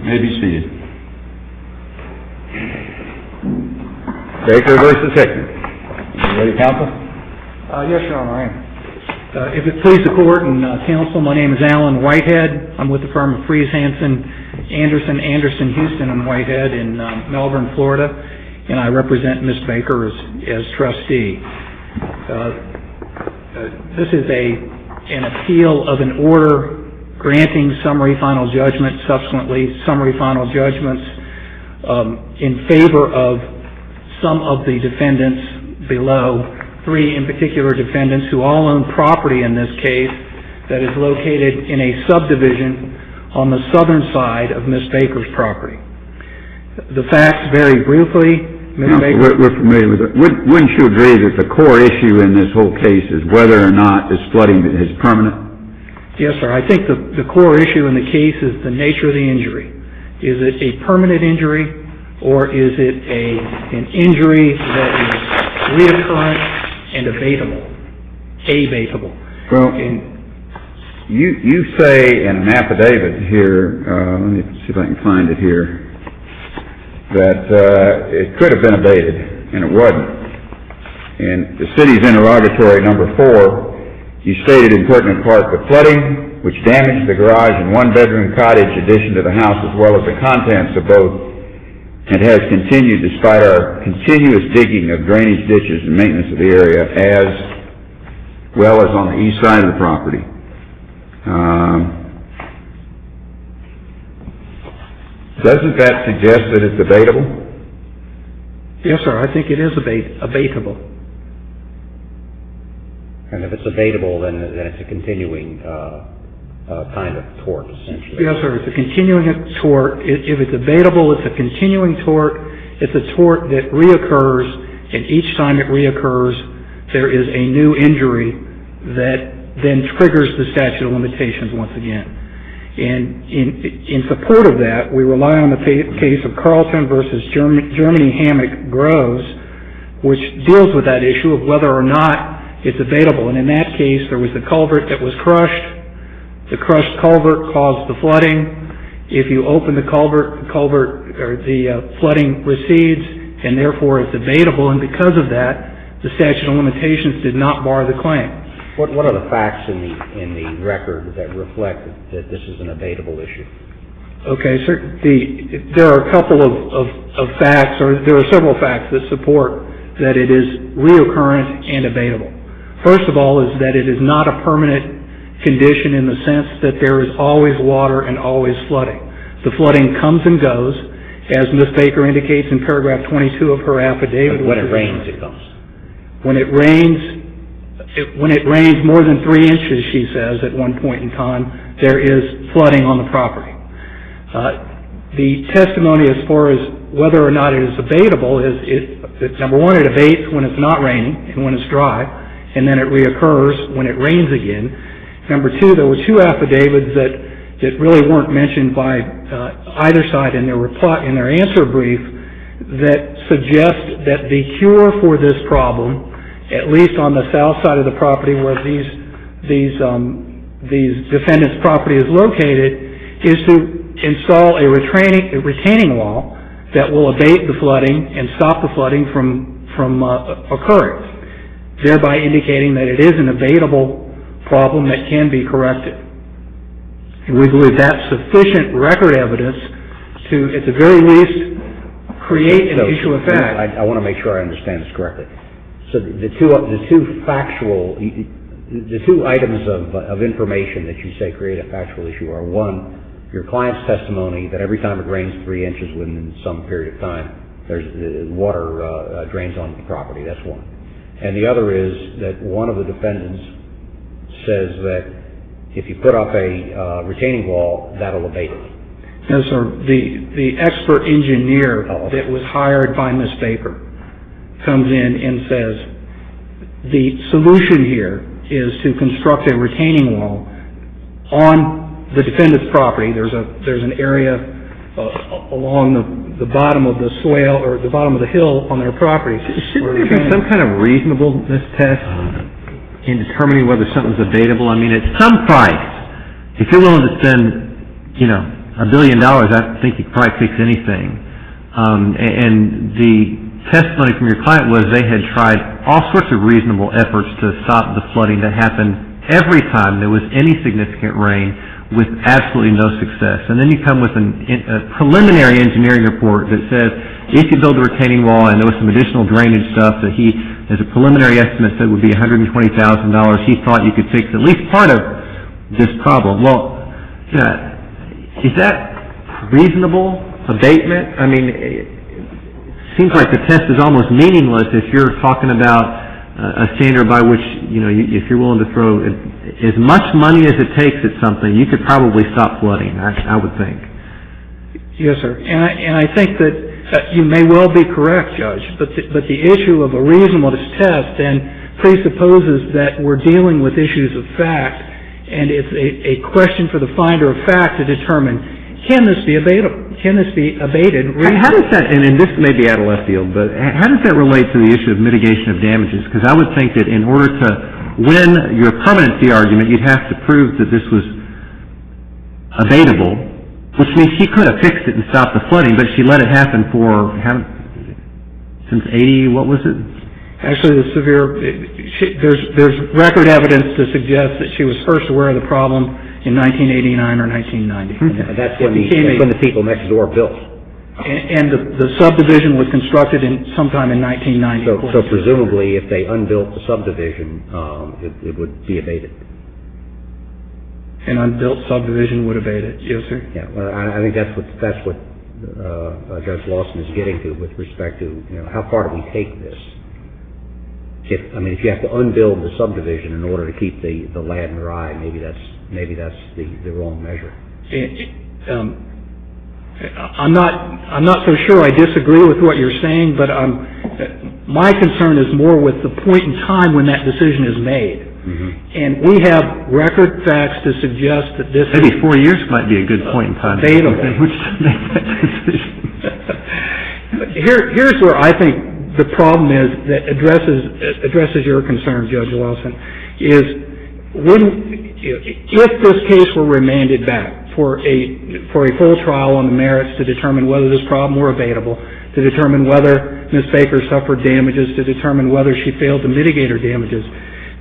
may be seated. Baker versus Hickman. You ready, counsel? Yes, Your Honor, I am. If it please the court and counsel, my name is Alan Whitehead. I'm with the firm of Fries Hansen, Anderson, Houston and Whitehead in Melbourne, Florida, and I represent Ms. Baker as trustee. This is an appeal of an order granting summary final judgment, subsequently summary final judgments in favor of some of the defendants below, three in particular defendants who all own property in this case that is located in a subdivision on the southern side of Ms. Baker's property. The facts very briefly. Ms. Baker, we're familiar with it. Wouldn't you agree that the core issue in this whole case is whether or not this flooding is permanent? Yes, sir. I think the core issue in the case is the nature of the injury. Is it a permanent injury, or is it an injury that is reoccurrent and abatable? Well, you say in an affidavit here, let me see if I can find it here, that it could have been abated, and it wasn't. In the city's interrogatory number 4, you stated in pertinent part, the flooding, which damaged the garage and one-bedroom cottage addition to the house, as well as the contents of both, and has continued despite our continuous digging of drainage ditches and maintenance of the area, as well as on the east side of the property. Doesn't that suggest that it's abatable? Yes, sir. I think it is abatable. And if it's abatable, then it's a continuing kind of tort, essentially. Yes, sir. It's a continuing tort. If it's abatable, it's a continuing tort. It's a tort that reoccurs, and each time it reoccurs, there is a new injury that then triggers the statute of limitations once again. And in support of that, we rely on the case of Carlton versus Germany Hammock Groves, which deals with that issue of whether or not it's abatable. And in that case, there was the culvert that was crushed. The crushed culvert caused the flooding. If you open the culvert or the flooding recedes, and therefore it's abatable. And because of that, the statute of limitations did not bar the claim. What are the facts in the record that reflect that this is an abatable issue? Okay, sir. There are a couple of facts, or there are several facts that support that it is reoccurrent and abatable. First of all is that it is not a permanent condition in the sense that there is always water and always flooding. The flooding comes and goes, as Ms. Baker indicates in paragraph 22 of her affidavit. When it rains, it comes. When it rains more than 3 inches, she says, at one point in time, there is flooding on the property. The testimony as far as whether or not it is abatable is, number one, it abates when it's not raining and when it's dry, and then it reoccurs when it rains again. Number two, there were 2 affidavits that really weren't mentioned by either side in their answer brief that suggest that the cure for this problem, at least on the south side of the property where these defendants' property is located, is to install a retaining wall that will abate the flooding and stop the flooding from occurring, thereby indicating that it is an abatable problem that can be corrected. And we believe that's sufficient record evidence to, at the very least, create an issue of fact. I want to make sure I understand this correctly. So the two items of information that you say create a factual issue are, one, your client's testimony that every time it rains 3 inches within some period of time, there's water drains onto the property. That's one. And the other is that one of the defendants says that if you put up a retaining wall, that'll abate it. No, sir. The expert engineer that was hired by Ms. Baker comes in and says the solution here is to construct a retaining wall on the defendant's property. There's an area along the bottom of the swale or the bottom of the hill on their property. Shouldn't there be some kind of reasonableness test in determining whether something's abatable? I mean, at some price, if you're willing to spend, $1 billion, I think you could probably fix anything. And the testimony from your client was they had tried all sorts of reasonable efforts to stop the flooding that happened every time there was any significant rain with absolutely no success. And then you come with a preliminary engineering report that says if you build a retaining wall, and there was some additional drainage stuff that he, as a preliminary estimate, said would be $120,000, he thought you could fix at least part of this problem. Well, is that reasonable abatement? I mean, it seems like the test is almost meaningless if you're talking about a standard by which, if you're willing to throw as much money as it takes at something, you could probably stop flooding, I would think. Yes, sir. And I think that you may well be correct, Judge, but the issue of a reasonableness test then presupposes that we're dealing with issues of fact, and it's a question for the finder of fact to determine, can this be abated? Can this be abated? How does that, and this may be out of left field, but how does that relate to the issue of mitigation of damages? Because I would think that in order to win your permanency argument, you'd have to prove that this was abatable, which means she could have fixed it and stopped the flooding, but she let it happen since 80, what was it? Actually, there's record evidence to suggest that she was first aware of the problem in 1989 or 1990. And that's when the people next door built. And the subdivision was constructed sometime in 1990. So presumably, if they unbuilt the subdivision, it would be abated. An unbuilt subdivision would abate it, yes, sir. Yeah, well, I think that's what Judge Lawson is getting to with respect to how far do we take this? If you have to unbuild the subdivision in order to keep the land dry, maybe that's the wrong measure. I'm not so sure I disagree with what you're saying, but my concern is more with the point in time when that decision is made. Mm-hmm. And we have record facts to suggest that this maybe 4 years might be a good point in time. Abatable. Which to make that decision. Here's where I think the problem is that addresses your concern, Judge Lawson, is if this case were remanded back for a full trial on the merits to determine whether this problem were abatable, to determine whether Ms. Baker suffered damages, to determine whether she failed to mitigate her damages,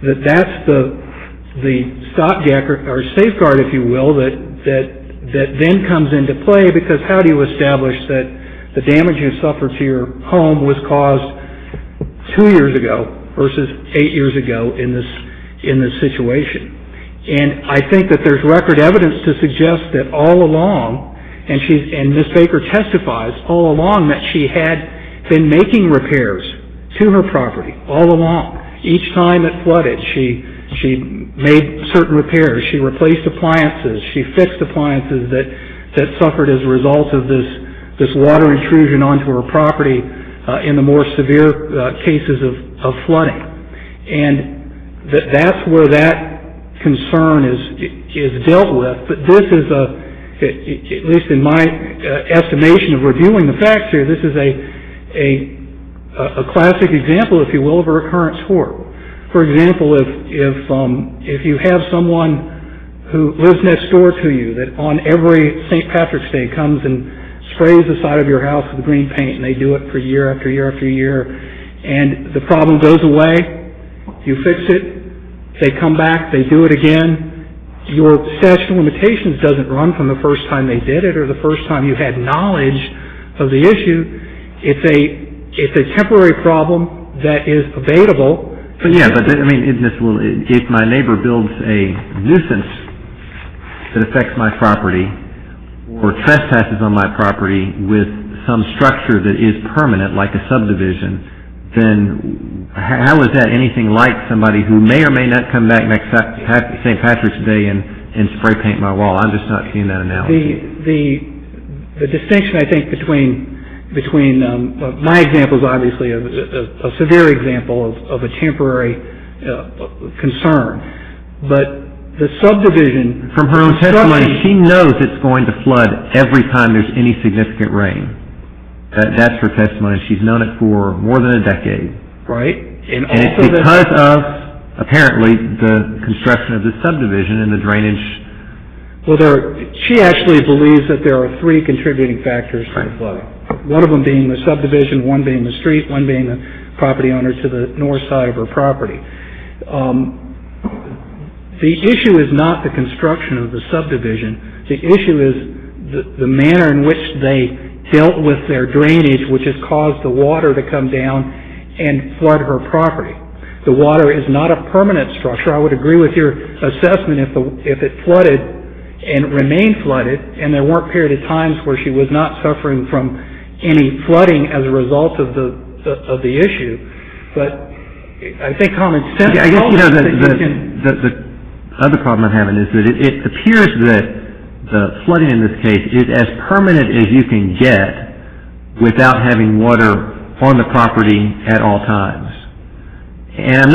that's the stopgap or safeguard, if you will, that then comes into play, because how do you establish that the damage you suffered to your home was caused 2 years ago versus 8 years ago in this situation? And I think that there's record evidence to suggest that all along, and Ms. Baker testifies all along, that she had been making repairs to her property all along. Each time it flooded, she made certain repairs. She replaced appliances. She fixed appliances that suffered as a result of this water intrusion onto her property in the more severe cases of flooding. And that's where that concern is dealt with. But this is at least in my estimation of reviewing the facts here, this is a classic example, if you will, of a recurrent tort. For example, if you have someone who lives next door to you that on every St. Patrick's Day comes and sprays the side of your house with green paint, and they do it for year after year after year, and the problem goes away, you fix it, they come back, they do it again, your statute of limitations doesn't run from the first time they did it or the first time you had knowledge of the issue. It's a temporary problem that is abatable. But if my neighbor builds a nuisance that affects my property or trespasses on my property with some structure that is permanent, like a subdivision, then how is that anything like somebody who may or may not come back next St. Patrick's Day and spray paint my wall? I'm just not seeing that analogy. The distinction, I think, between my example is obviously a severe example of a temporary concern, but the subdivision... From her own testimony, she knows it's going to flood every time there's any significant rain. That's her testimony. She's known it for more than a decade. Right. And it's because of, apparently, the construction of the subdivision and the drainage Well, she actually believes that there are 3 contributing factors to the flooding. One of them being the subdivision, one being the street, one being the property owner to the north side of her property. The issue is not the construction of the subdivision. The issue is the manner in which they dealt with their drainage, which has caused the water to come down and flood her property. The water is not a permanent structure. I would agree with your assessment if it flooded and remained flooded, and there weren't period of times where she was not suffering from any flooding as a result of the issue. But I think common sense. I guess the other problem I'm having is that it appears that the flooding in this case is as permanent as you can get without having water on the property at all times. And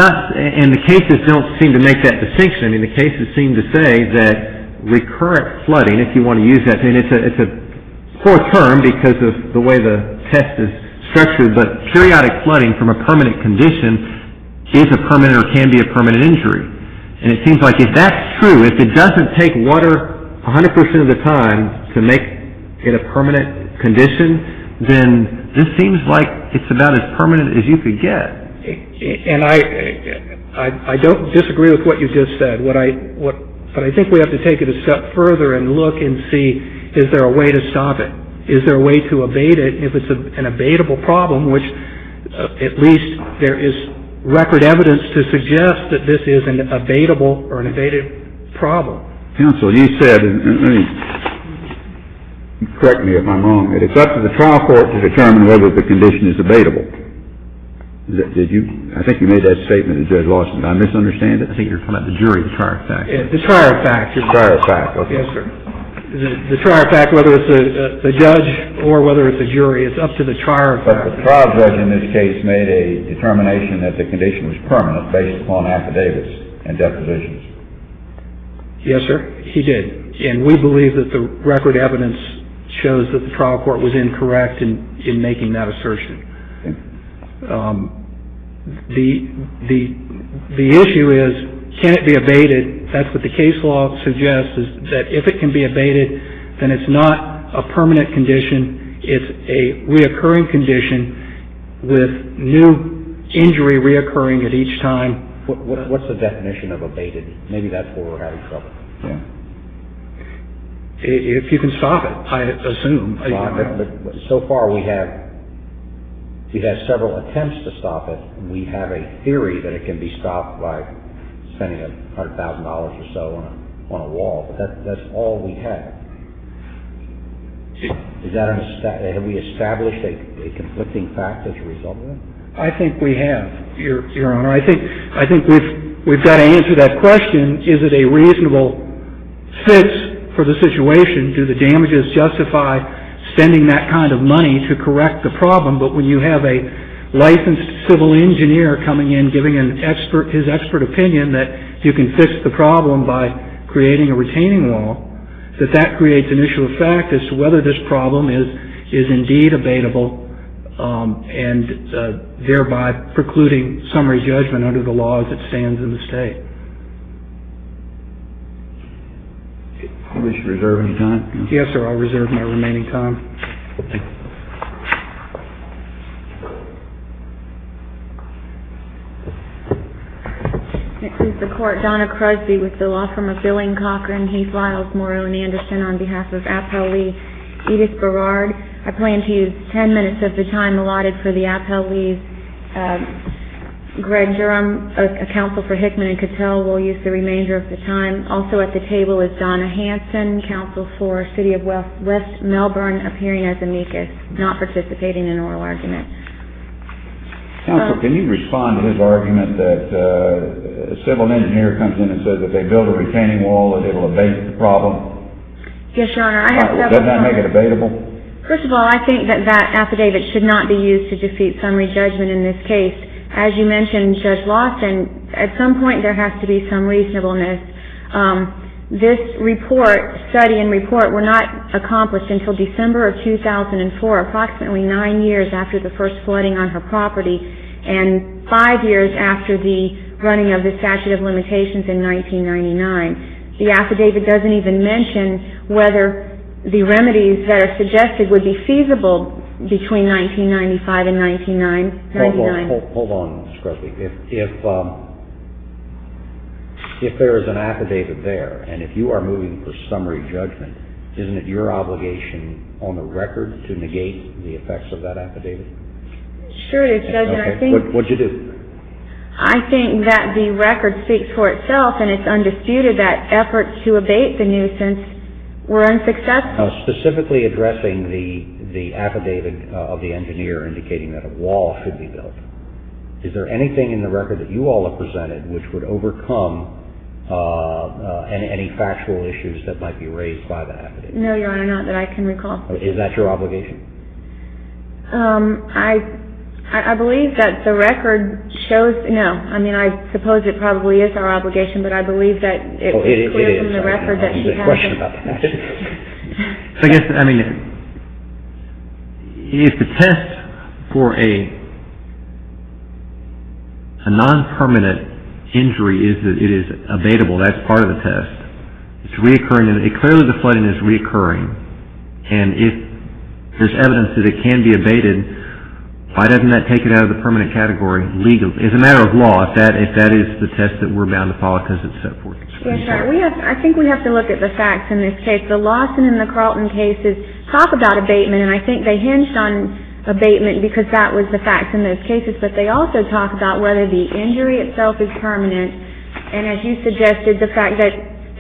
the cases don't seem to make that distinction. I mean, the cases seem to say that recurrent flooding, if you want to use that, and it's a poor term because of the way the test is structured, but periodic flooding from a permanent condition is a permanent or can be a permanent injury. And it seems like if that's true, if it doesn't take water 100% of the time to make it a permanent condition, then this seems like it's about as permanent as you could get. And I don't disagree with what you just said. But I think we have to take it a step further and look and see, is there a way to stop it? Is there a way to abate it? If it's an abatable problem, which at least there is record evidence to suggest that this is an abatable or an abated problem. Counsel, you said, and let me correct me if I'm wrong, that it's up to the trial court to determine whether the condition is abatable. Did you? I think you made that statement to Judge Lawson. Did I misunderstand it? I think you're talking about the jury, the trier of fact. The trier of fact. Trier of fact, okay. Yes, sir. The trier of fact, whether it's the judge or whether it's a jury, it's up to the trier of fact. But the trial judge in this case made a determination that the condition was permanent based upon affidavits and depositions. Yes, sir, he did. And we believe that the record evidence shows that the trial court was incorrect in making that assertion. Okay. The issue is, can it be abated? That's what the case law suggests, is that if it can be abated, then it's not a permanent condition, it's a reoccurring condition with new injury reoccurring at each time. What's the definition of abated? Maybe that's where we're having trouble. Yeah. If you can stop it, I assume. But so far we have several attempts to stop it. We have a theory that it can be stopped by spending $100,000 or so on a wall, but that's all we have. Is that have we established a conflicting fact as a result of it? I think we have, Your Honor. I think we've got to answer that question. Is it a reasonable fix for the situation? Do the damages justify spending that kind of money to correct the problem? But when you have a licensed civil engineer coming in giving his expert opinion that you can fix the problem by creating a retaining wall, that creates an issue of fact as to whether this problem is indeed abatable, and thereby precluding summary judgment under the law as it stands in the state. You wish to reserve any time? Yes, sir. I'll reserve my remaining time. Next is the court. Donna Crosby with the law firm of Billing, Cochran, Heath, Lyles, Morrow, and Anderson on behalf of appellee Edith Berard. I plan to use 10 minutes of the time allotted for the appellees. Greg Durham, a counsel for Hickman and Cattell, will use the remainder of the time. Also at the table is Donna Hanson, counsel for City of West Melbourne, appearing as amicus, not participating in oral argument. Counsel, can you respond to his argument that a civil engineer comes in and says that they build a retaining wall that it will abate the problem? Yes, Your Honor. Doesn't that make it abatable? First of all, I think that affidavit should not be used to defeat summary judgment in this case. As you mentioned, Judge Lawson, at some point there has to be some reasonableness. This study and report were not accomplished until December of 2004, approximately 9 years after the first flooding on her property, and 5 years after the running of the statute of limitations in 1999. The affidavit doesn't even mention whether the remedies that are suggested would be feasible between 1995 and 1999. Hold on, Ms. Crosby. If there is an affidavit there, and if you are moving for summary judgment, isn't it your obligation on the record to negate the effects of that affidavit? Sure it is, Judge, and I think... What'd you do? I think that the record speaks for itself, and it's undisputed that efforts to abate the nuisance were unsuccessful. Specifically addressing the affidavit of the engineer indicating that a wall should be built, is there anything in the record that you all have presented which would overcome any factual issues that might be raised by that affidavit? No, Your Honor, not that I can recall. Is that your obligation? I believe that the record shows, no. I mean, I suppose it probably is our obligation, but I believe that it's clear from the record that she has... question about that. I guess, I mean, if the test for a non-permanent injury is that it is abatable, that's part of the test. It's reoccurring, and clearly the flooding is reoccurring, and if there's evidence that it can be abated, why doesn't that take it out of the permanent category legally? As a matter of law, if that is the test that we're bound to follow because it's set forth. Yes, sir. I think we have to look at the facts in this case. The Lawson and the Carlton cases talk about abatement, and I think they hinged on abatement because that was the facts in those cases, but they also talk about whether the injury itself is permanent, and as you suggested, the fact that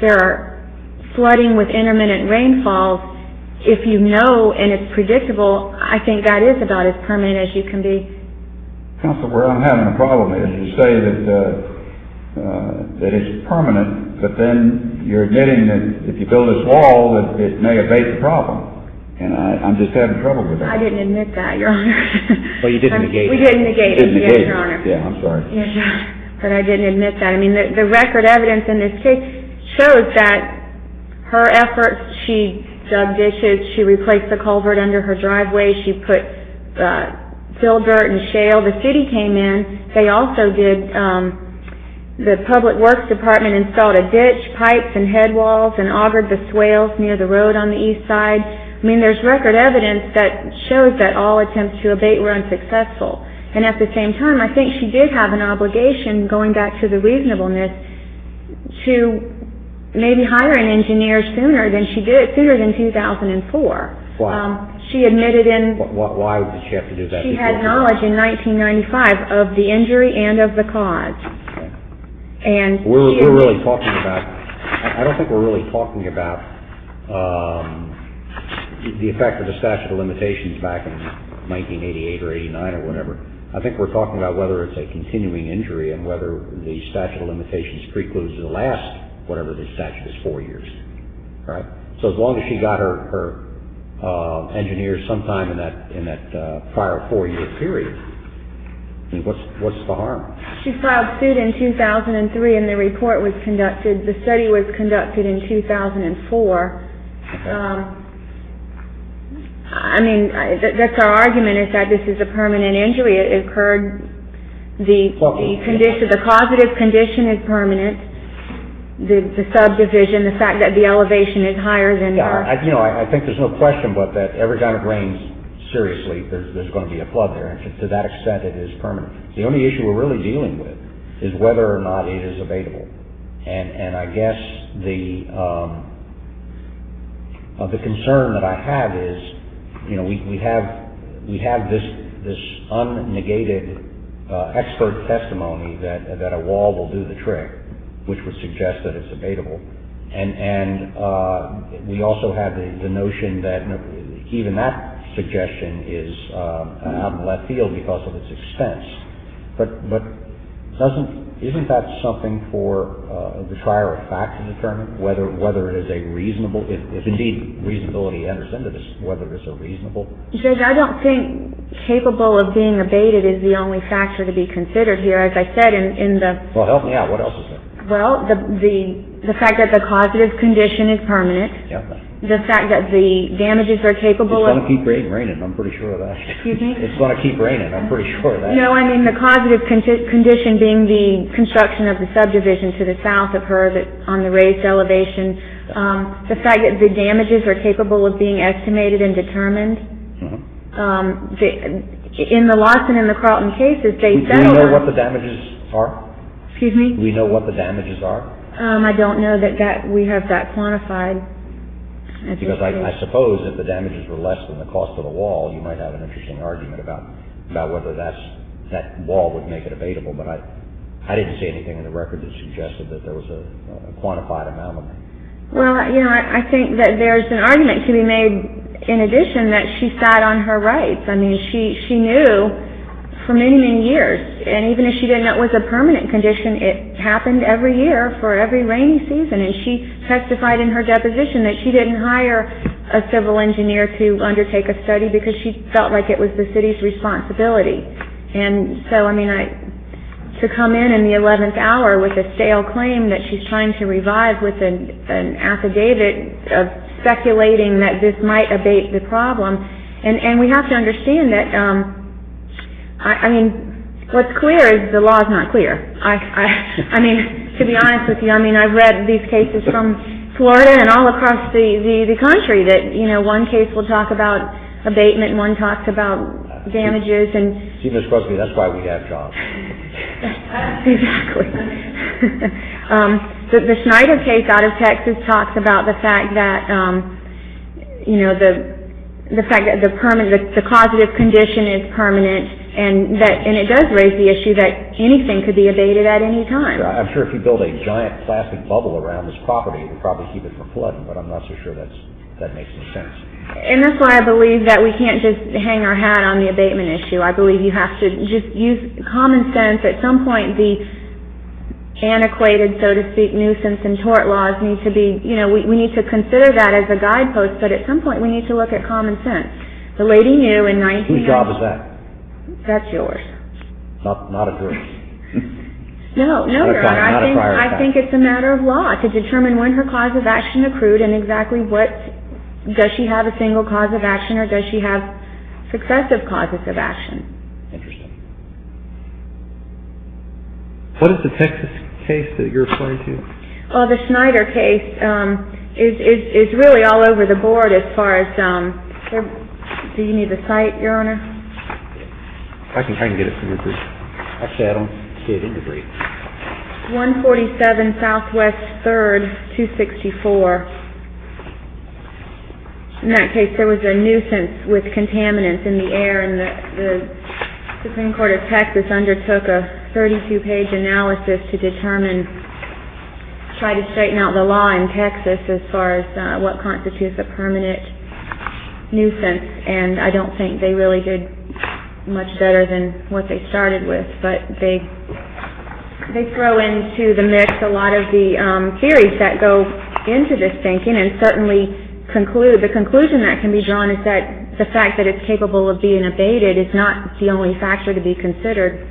there are flooding with intermittent rainfalls, if you know and it's predictable, I think that is about as permanent as you can be. Counsel, where I'm having a problem is you say that it's permanent, but then you're admitting that if you build this wall, that it may abate the problem. And I'm just having trouble with that. I didn't admit that, Your Honor. Well, you didn't negate it. We didn't negate it, yes, Your Honor. Yeah, I'm sorry. Yes, Your Honor. But I didn't admit that. I mean, the record evidence in this case shows that her efforts, she dug ditches, she replaced the culvert under her driveway, she put fill dirt and shale. The city came in. They also did, the Public Works Department installed a ditch, pipes and head walls, and augured the swales near the road on the east side. I mean, there's record evidence that shows that all attempts to abate were unsuccessful. And at the same time, I think she did have an obligation, going back to the reasonableness, to maybe hire an engineer sooner than 2004. Why? She admitted in... Why did she have to do that? She had knowledge in 1995 of the injury and of the cause. Okay. And we're really talking about... I don't think we're really talking about the effect of the statute of limitations back in 1988 or 89 or whatever. I think we're talking about whether it's a continuing injury and whether the statute of limitations precludes the last, whatever the statute is, 4 years. Right? So as long as she got her engineers sometime in that prior 4-year period, I mean, what's the harm? She filed suit in 2003 and the report was conducted, the study was conducted in 2004. Okay. I mean, that's our argument, is that this is a permanent injury. It occurred, the causative condition is permanent. The subdivision, the fact that the elevation is higher than her. I think there's no question but that every time it rains seriously, there's going to be a flood there. And to that extent, it is permanent. The only issue we're really dealing with is whether or not it is abatable. And I guess the concern that I have is, we have this unnegated expert testimony that a wall will do the trick, which would suggest that it's abatable. And we also have the notion that even that suggestion is out in left field because of its expense. But isn't that something for the trier of fact to determine whether it is a reasonable, if indeed reasonability enters into this, whether it's a reasonable? Judge, I don't think capable of being abated is the only factor to be considered here. As I said in the... Well, help me out. What else is there? Well, the fact that the causative condition is permanent. Yeah. the fact that the damages are capable It's of... going to keep raining, I'm pretty sure of that. Excuse me? It's going to keep raining, I'm pretty sure of that. No, I mean the causative condition being the construction of the subdivision to the south of her that on the raised elevation. The fact that the damages are capable of being estimated and determined. In the Lawson and the Carlton cases, they settled... Do we know what the damages are? Excuse me? Do we know what the damages are? I don't know that we have that quantified. Because I suppose if the damages were less than the cost of the wall, you might have an interesting argument about whether that wall would make it abatable. But I didn't see anything in the record that suggested that there was a quantified amount of it. Well, I think that there's an argument to be made in addition that she sat on her rights. I mean, she knew for many, many years, and even if she didn't know it was a permanent condition, it happened every year for every rainy season, and she testified in her deposition that she didn't hire a civil engineer to undertake a study because she felt like it was the city's responsibility. And so, I mean, to come in the 11th hour with a stale claim that she's trying to revive with an affidavit of speculating that this might abate the problem, and we have to understand that I mean, what's clear is the law's not clear. I mean, to be honest with you, I mean, I've read these cases from Florida and all across the country that, one case will talk about abatement and one talks about damages and... See, Ms. Crosby, that's why we have jobs. Exactly. The Schneider case out of Texas talks about the fact that, the fact that the causative condition is permanent, and it does raise the issue that anything could be abated at any time. I'm sure if you build a giant plastic bubble around this property, it would probably keep it from flooding, but I'm not so sure that makes any sense. And that's why I believe that we can't just hang our hat on the abatement issue. I believe you have to just use common sense. At some point, the antiquated, so to speak, nuisance and tort laws need to be, we need to consider that as a guidepost, but at some point we need to look at common sense. The lady knew in 19... Whose job is that? That's yours. Not a jury. No, Your Honor. I think it's a matter of law to determine when her cause of action accrued and exactly what... Does she have a single cause of action or does she have successive causes of action? Interesting. What is the Texas case that you're referring to? Well, the Schneider case is really all over the board as far as... do you need the site, Your Honor? I can get it from your brief. Actually, I don't see it in the brief. 147 Southwest 3rd, 264. In that case, there was a nuisance with contaminants in the air, and the Supreme Court of Texas undertook a 32-page analysis to try to straighten out the law in Texas as far as what constitutes a permanent nuisance, and I don't think they really did much better than what they started with, but they throw into the mix a lot of the theories that go into this thinking, and certainly the conclusion that can be drawn is that the fact that it's capable of being abated is not the only factor to be considered.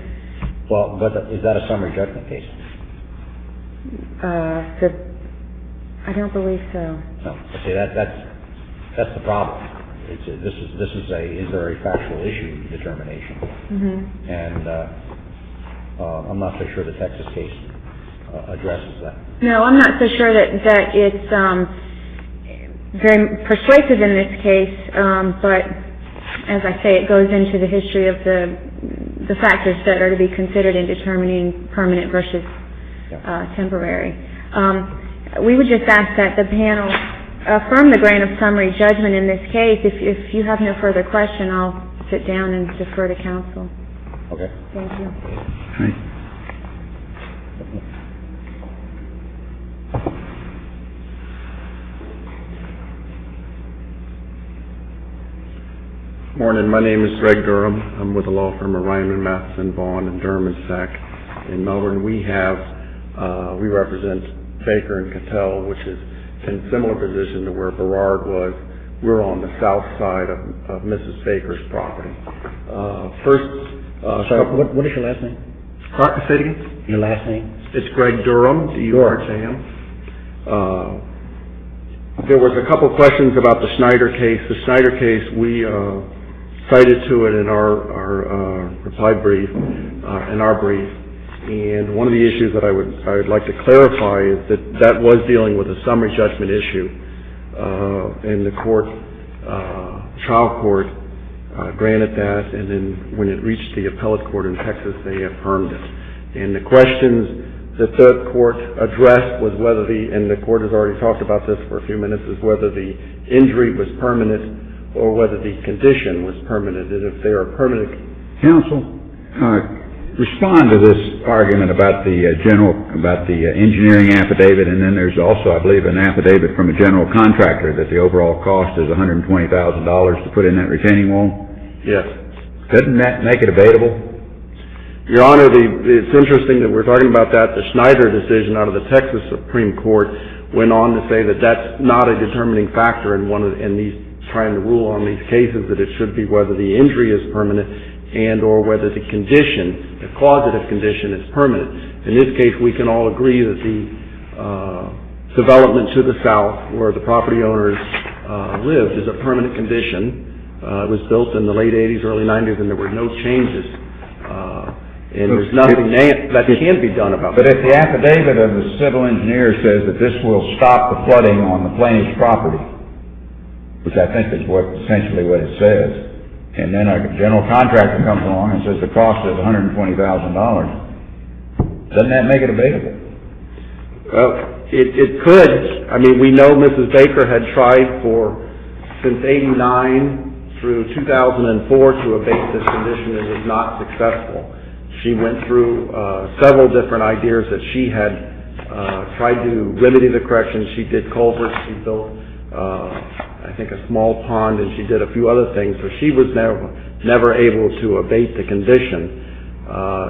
Well, but is that a summary judgment case? I don't believe so. No. See, that's the problem. This is there a factual issue determination? Mm-hmm. And I'm not so sure the Texas case addresses that. No, I'm not so sure that it's very persuasive in this case, but as I say, it goes into the history of the factors that are to be considered in determining permanent versus temporary. We would just ask that the panel affirm the grant of summary judgment in this case. If you have no further question, I'll sit down and defer to counsel. Okay. Thank you. Morning, my name is Greg Durham. I'm with the law firm of Ryman, Matheson, Vaughn, and Durham & Sack in Melbourne. We represent Baker and Cattell, which is in similar position to where Berard was. We're on the south side of Mrs. Baker's property. What is your last name? Say it again? Your last name? It's Greg Durham, D-U-R-H-A-M. There was a couple questions about the Schneider case. The Schneider case, we cited to it in our reply brief, in our brief. And one of the issues that I would like to clarify is that was dealing with a summary judgment issue, and the trial court granted that, and then when it reached the appellate court in Texas, they affirmed it. And the questions that the court addressed was whether and the court has already talked about this for a few minutes, is whether the injury was permanent or whether the condition was permanent, and if they are permanent. Counsel, respond to this argument about the engineering affidavit, and then there's also, I believe, an affidavit from a general contractor that the overall cost is $120,000 to put in that retaining wall. Yes. Doesn't that make it abatable? Your Honor, it's interesting that we're talking about that. The Schneider decision out of the Texas Supreme Court went on to say that that's not a determining factor in these trying to rule on these cases, that it should be whether the injury is permanent and or whether the condition, the causative condition, is permanent. In this case, we can all agree that the development to the south, where the property owners lived, is a permanent condition. It was built in the late 80s, early 90s, and there were no changes. And there's nothing that can be done about it. But if the affidavit of the civil engineer says that this will stop the flooding on the plaintiff's property, which I think is essentially what it says, and then a general contractor comes along and says the cost is $120,000, doesn't that make it abatable? Well, it could. I mean, we know Mrs. Baker had tried since '89 through 2004 to abate this condition and was not successful. She went through several different ideas that she had tried to remedy the correction. She did culverts, she built I think a small pond, and she did a few other things. So she was never able to abate the condition.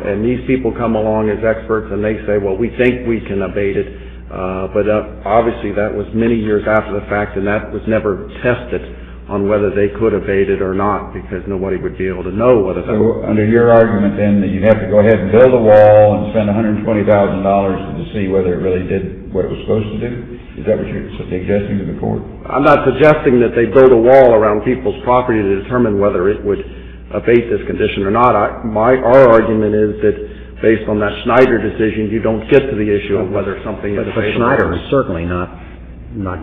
And these people come along as experts and they say, well, we think we can abate it. But obviously that was many years after the fact, and that was never tested on whether they could abate it or not, because nobody would be able to know whether that. So under your argument then, that you'd have to go ahead and build a wall and spend $120,000 to see whether it really did what it was supposed to do? Is that what you're suggesting to the court? I'm not suggesting that they build a wall around people's property to determine whether it would abate this condition or not. Our argument is that based on that Schneider decision, you don't get to the issue of whether something is abatable. But Schneider is certainly not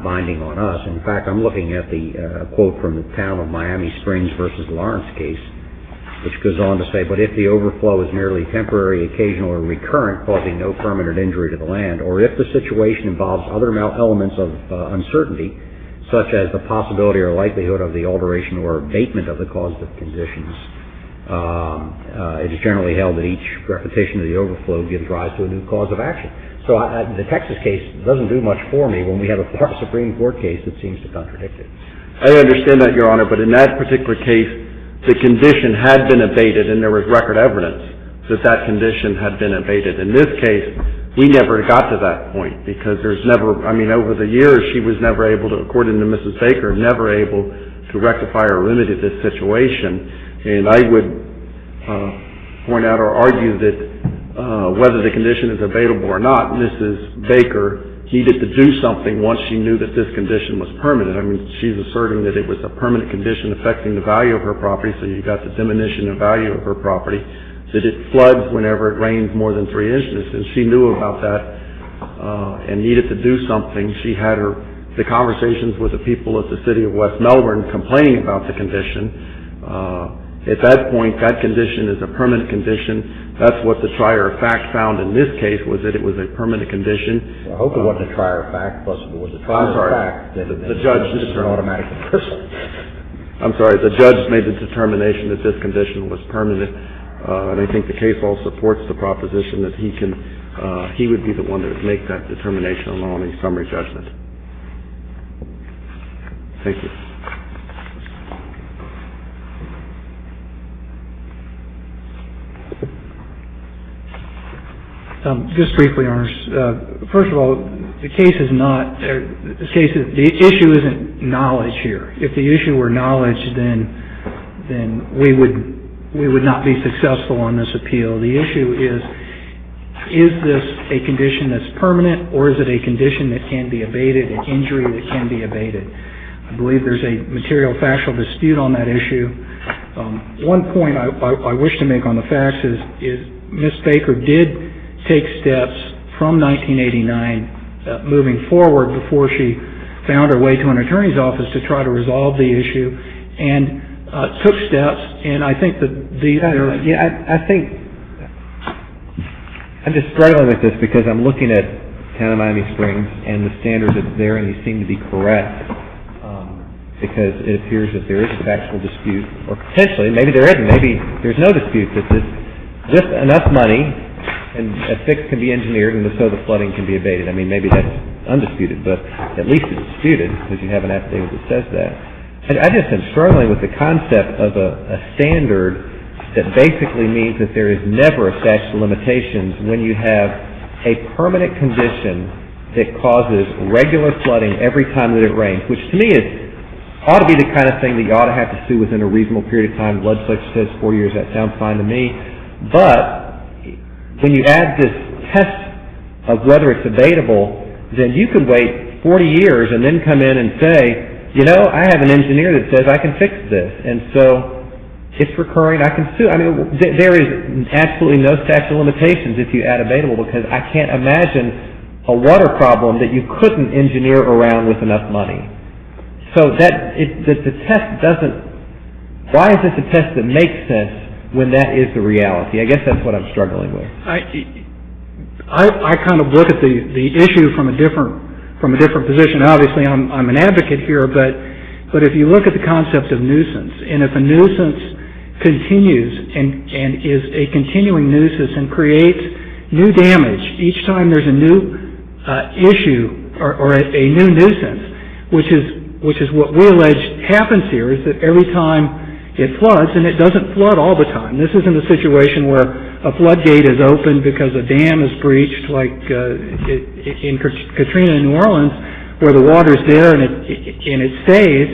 binding on us. In fact, I'm looking at the quote from the town of Miami Springs versus Lawrence case, which goes on to say, but if the overflow is merely temporary, occasional, or recurrent, causing no permanent injury to the land, or if the situation involves other elements of uncertainty, such as the possibility or likelihood of the alteration or abatement of the causative conditions, it is generally held that each repetition of the overflow gives rise to a new cause of action. So the Texas case doesn't do much for me when we have a Florida Supreme Court case that seems to contradict it. I understand that, Your Honor, but in that particular case, the condition had been abated and there was record evidence that condition had been abated. In this case, we never got to that point because over the years, she was never able to, according to Mrs. Baker, never able to rectify or remedy this situation. And I would point out or argue that whether the condition is abatable or not, Mrs. Baker needed to do something once she knew that this condition was permanent. I mean, she's asserting that it was a permanent condition affecting the value of her property, so you got the diminution of value of her property, that it floods whenever it rains more than 3 inches, and she knew about that and needed to do something. She had the conversations with the people at the city of West Melbourne complaining about the condition. At that point, that condition is a permanent condition. That's what the trier of fact found in this case, was that it was a permanent condition. Well, I hope it wasn't a trier of fact, plus it was a trier of fact. The judge is an automatic reversal. I'm sorry, the judge made the determination that this condition was permanent, and I think the case all supports the proposition that he would be the one that would make that determination along a summary judgment. Thank you. Just briefly, Your Honors. First of all, the issue isn't knowledge here. If the issue were knowledge, then we would not be successful on this appeal. The issue is is this a condition that's permanent, or is it a condition that can be abated, an injury that can be abated? I believe there's a material factual dispute on that issue. One point I wish to make on the facts is Ms. Baker did take steps from 1989 moving forward before she found her way to an attorney's office to try to resolve the issue, and took steps, and I think that I think I'm just struggling with this because I'm looking at Town of Miami Springs and the standards that's there, and you seem to be correct, because it appears that there is a factual dispute, or potentially, maybe there isn't, maybe there's no dispute that this, with enough money, and a fix can be engineered, and so the flooding can be abated. I mean, maybe that's undisputed, but at least it's disputed, because you have an affidavit that says that. I just am struggling with the concept of a standard that basically means that there is never a statute of limitations when you have a permanent condition that causes regular flooding every time that it rains, which to me ought to be the kind of thing that you ought to have to sue within a reasonable period of time. The legislature says 4 years, that sounds fine to me. But when you add this test of whether it's abatable, then you could wait 40 years and then come in and say, you know, I have an engineer that says I can fix this, and so it's recurring, I can sue. I mean, there is absolutely no statute of limitations if you add abatable, because I can't imagine a water problem that you couldn't engineer around with enough money. So the test doesn't, why is this a test that makes sense when that is the reality? I guess that's what I'm struggling with. I kind of look at the issue from a different position. Obviously, I'm an advocate here, but if you look at the concept of nuisance, and if a nuisance continues and is a continuing nuisance and creates new damage each time there's a new issue or a new nuisance, which is what we allege happens here, is that every time it floods, and it doesn't flood all the time. This isn't a situation where a floodgate is open because a dam is breached, like in Katrina in New Orleans, where the water's there and it stays.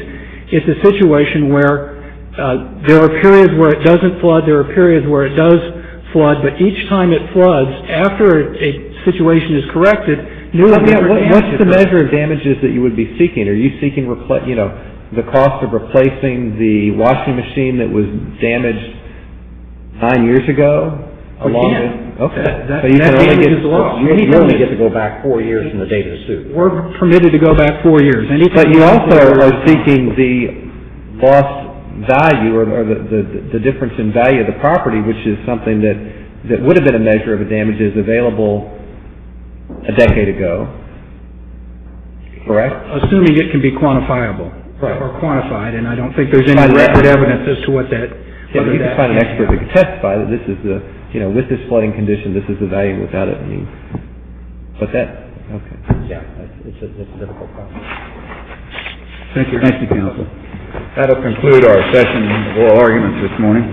It's a situation where there are periods where it doesn't flood, there are periods where it does flood, but each time it floods, after a situation is corrected, what's the measure of damages that you would be seeking? Are you seeking, the cost of replacing the washing machine that was damaged 9 years ago? Okay. So you only get to go back 4 years from the date of the suit. We're permitted to go back 4 years. But you also are seeking the lost value or the difference in value of the property, which is something that would have been a measure of the damages available a decade ago. Correct? Assuming it can be quantifiable. Right. Or quantified, and I don't think there's any record evidence as to what that... Yeah, but you can find an expert that can testify that this is with this flooding condition, this is the value without it. Okay. Yeah, it's a difficult problem. Thank you, counsel. That'll conclude our session of oral arguments this morning.